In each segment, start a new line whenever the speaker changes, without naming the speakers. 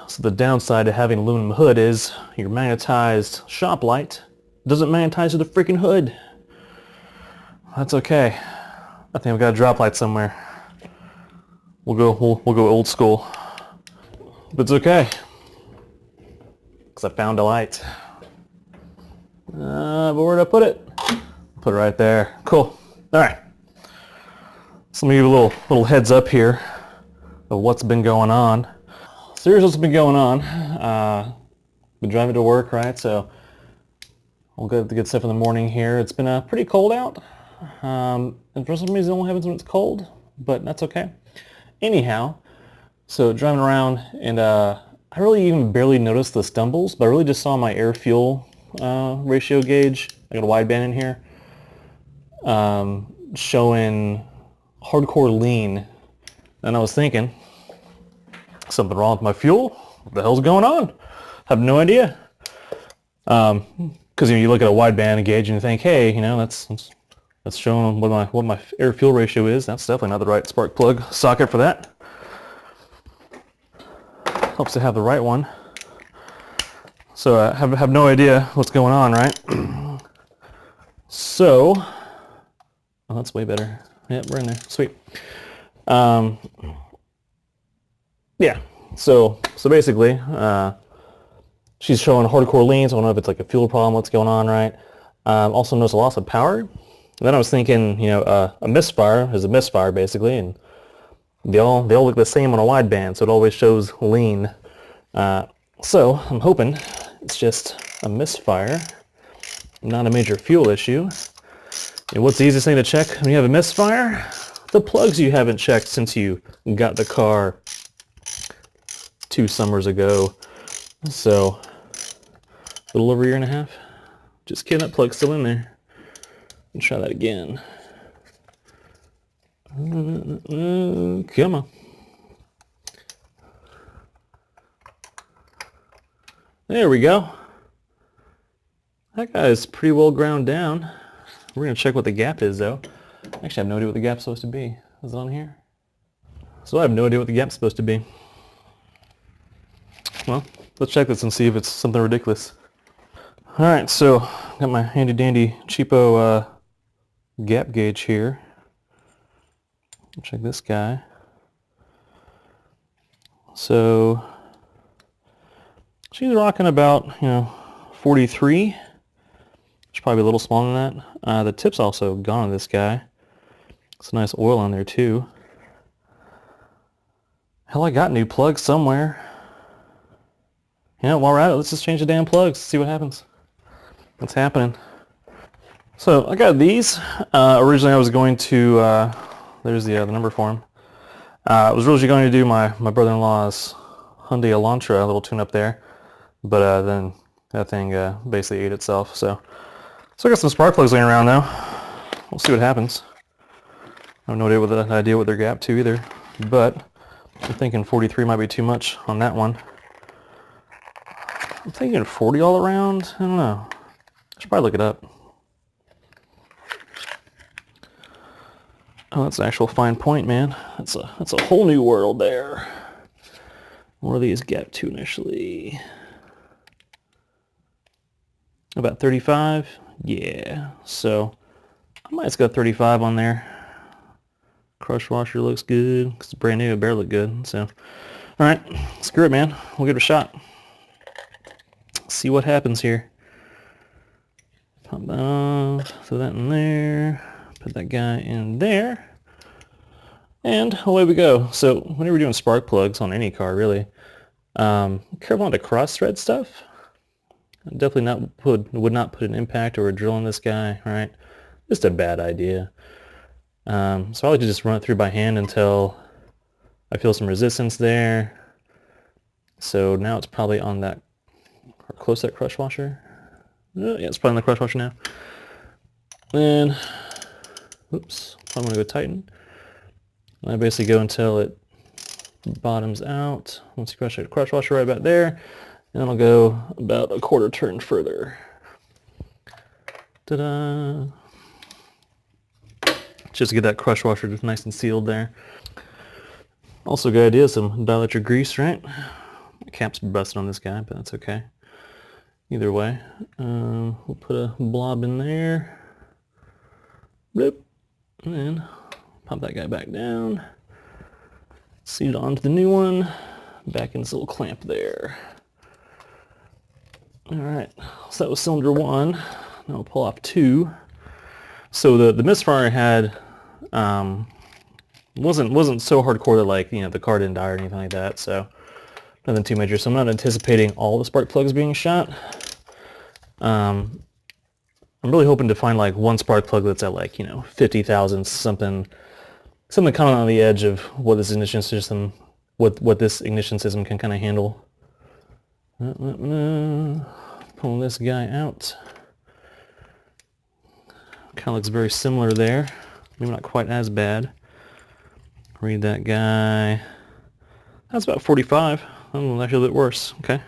So the downside to having aluminum hood is your magnetized shop light doesn't magnetize to the freaking hood. That's okay. I think I've got a drop light somewhere. We'll go old school. But it's okay, because I found a light. But where did I put it? Put it right there. Cool. All right. So let me give you a little heads up here of what's been going on. So here's what's been going on. Been driving to work, right? So I'll get the good stuff in the morning here. It's been pretty cold out. And for some reason it only happens when it's cold, but that's okay. Anyhow, so driving around, and I really even barely noticed the stumbles, but I really just saw my air-fuel ratio gauge. I got a wideband in here, showing hardcore lean. And I was thinking, something wrong with my fuel? What the hell's going on? I have no idea. Because you look at a wideband gauge and you think, hey, that's showing what my air-fuel ratio is. That's definitely not the right spark plug socket for that. Helps to have the right one. So I have no idea what's going on, right? So, oh, that's way better. Yep, we're in there. Sweet. Yeah. So basically, she's showing hardcore lean, so I don't know if it's like a fuel problem, what's going on, right? Also noticed a loss of power. And then I was thinking, a misfire is a misfire basically, and they all look the same on a wideband, so it always shows lean. So I'm hoping it's just a misfire, not a major fuel issue. And what's the easiest thing to check when you have a misfire? The plugs you haven't checked since you got the car 2 summers ago. So a little over a year and a half. Just kidding, that plug's still in there. Let's try that again. Come on. There we go. That guy is pretty well ground down. We're going to check what the gap is, though. Actually, I have no idea what the gap's supposed to be. Is it on here? So I have no idea what the gap's supposed to be. Well, let's check this and see if it's something ridiculous. Alright, so got my handy dandy cheapo gap gauge here. Check this guy. So she's rocking about 43. It's probably a little smaller than that. The tip's also gone on this guy. It's a nice oil on there too. Hell, I got new plugs somewhere. While we're at it, let's just change the damn plugs, see what happens. What's happening? So I got these. Originally I was going to, there's the number for them. I was originally going to do my brother-in-law's Hyundai Elantra, a little tune-up there. But then that thing basically ate itself. So I got some spark plugs laying around now. We'll see what happens. I have no idea what they're gapped to either. But I'm thinking 43 might be too much on that one. I'm thinking 40 all around. I don't know. I should probably look it up. Oh, that's an actual fine point, man. That's a whole new world there. What are these gapped to initially? About 35? Yeah. So I might just go 35 on there. Crush washer looks good. It's brand new. It better look good. So, all right. Screw it, man. We'll give it a shot. See what happens here. Pop that off. Throw that in there. Put that guy in there. And away we go. So whenever you're doing spark plugs on any car, really, careful not to cross-thread stuff. Definitely would not put an impact or a drill in this guy, right? Just a bad idea. So I like to just run it through by hand until I feel some resistance there. So now it's probably on that, or close to that crush washer. Yeah, it's probably on the crush washer now. Then, oops, I'm going to go tighten. And I basically go until it bottoms out. Once you crush it, crush washer right about there. And then I'll go about a quarter turn further. Ta-da! Just to get that crush washer just nice and sealed there. Also, good idea, some dielectric grease, right? Cap's busted on this guy, but that's okay. Either way, we'll put a blob in there. Bloop. And then pop that guy back down. Seat it onto the new one. Back in this little clamp there. Alright, so that was cylinder 1. Now we'll pull off 2. So the Misfire had wasn't so hardcore that, like, you know, the car didn't die or anything like that, so nothing too major. So I'm not anticipating all the spark plugs being shot. I'm really hoping to find like one spark plug that's at, like, you know, 50,000, something kind of on the edge of what this ignition system can kind of handle. Pulling this guy out. Kind of looks very similar there. Maybe not quite as bad. Read that guy. That's about 45. Oh, actually a bit worse. Okay.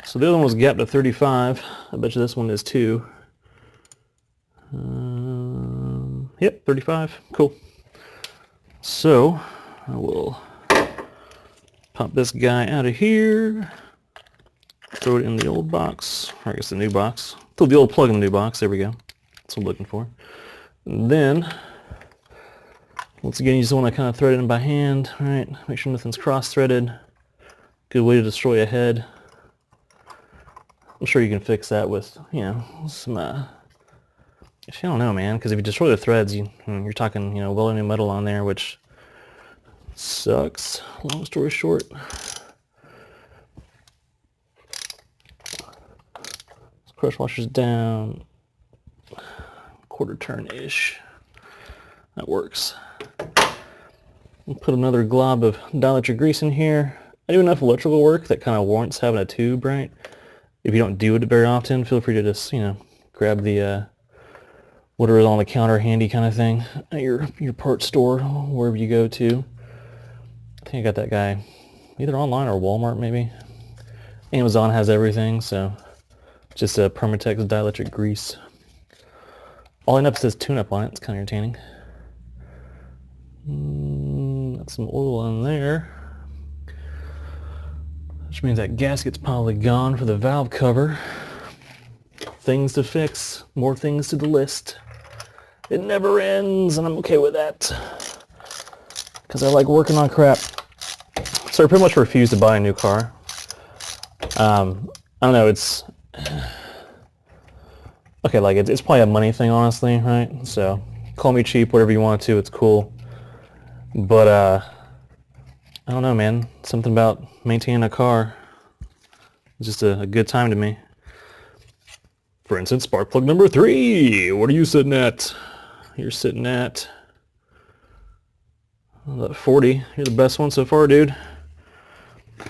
So the other one was gapped to 35. I bet you this one is too. Yep, 35. Cool. So I will pop this guy out of here. Throw it in the old box. Or I guess the new box. Throw the old plug in the new box. There we go. That's what I'm looking for. And then, once again, you just want to kind of thread it in by hand. All right, make sure nothing's cross-threaded. Good way to destroy a head. I'm sure you can fix that with, you know, some, I don't know, man, because if you destroy the threads, you're talking, you know, welding metal on there, which sucks. Long story short. Crush washers down, quarter turn-ish. That works. We'll put another glob of dielectric grease in here. I do enough electrical work that kind of warrants having a tube, right? If you don't do it very often, feel free to just, you know, grab the whatever is on the counter handy kind of thing at your parts store, wherever you go to. I think I got that guy either online or Walmart maybe. Amazon has everything, so just a Permatex dielectric grease. All I know says tune-up on it. It's kind of entertaining. Got some oil on there, which means that gasket's probably gone for the valve cover. Things to fix, more things to the list. It never ends, and I'm okay with that, because I like working on crap. So I pretty much refuse to buy a new car. I don't know, it's okay, like it's probably a money thing, honestly, right? So call me cheap, whatever you want to, it's cool. But I don't know, man. Something about maintaining a car is just a good time to me. For instance, spark plug number 3. What are you sitting at? You're sitting at 40. You're the best one so far, dude.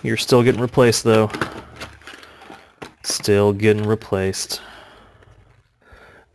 You're still getting replaced, though. Still getting replaced.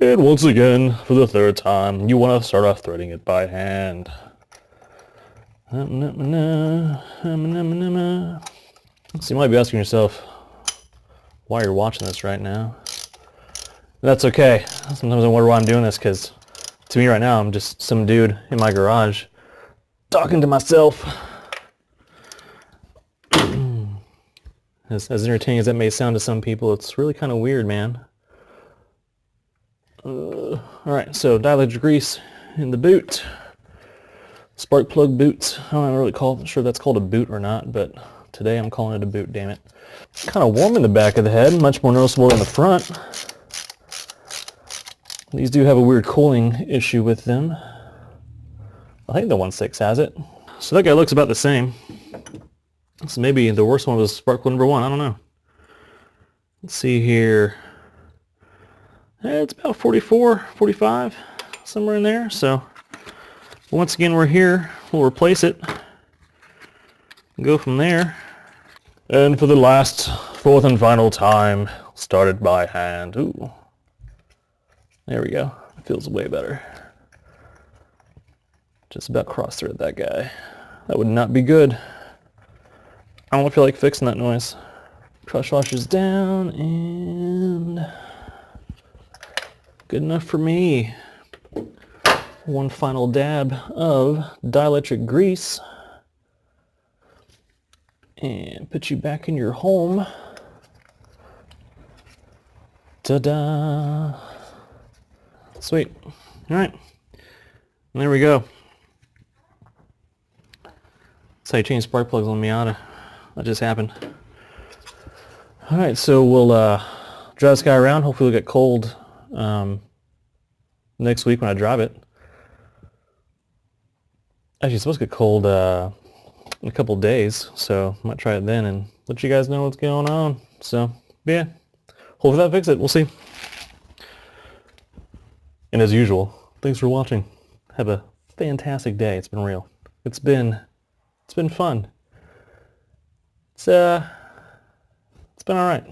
And once again, for the 3rd time, you want to start off threading it by hand. So you might be asking yourself why you're watching this right now. That's okay. Sometimes I wonder why I'm doing this, because to me right now, I'm just some dude in my garage talking to myself. As entertaining as that may sound to some people, it's really kind of weird, man. Alright, so dielectric grease in the boot. Spark plug boots. I don't really sure that's called a boot or not, but today I'm calling it a boot, damn it. Kind of warm in the back of the head, much more noticeable in the front. These do have a weird cooling issue with them. I think the 1.6 has it. So that guy looks about the same. So maybe the worst one was spark plug number 1, I don't know. Let's see here. It's about 44, 45, somewhere in there. So once again, we're here. We'll replace it. Go from there. And for the last, 4th and final time, start it by hand. Ooh. There we go. It feels way better. Just about cross-thread that guy. That would not be good. I don't feel like fixing that noise. Crush washers down, and good enough for me. One final dab of dielectric grease. And put you back in your home. Ta-da! Sweet. All right. And there we go. That's how you change spark plugs on Miata. That just happened. All right, so we'll drive this guy around. Hopefully it'll get cold next week when I drive it. Actually, it's supposed to get cold in a couple of days, so I might try it then and let you guys know what's going on. So, yeah. Hopefully that fixes it. We'll see. And as usual, thanks for watching. Have a fantastic day. It's been real. It's been fun. It's been all right.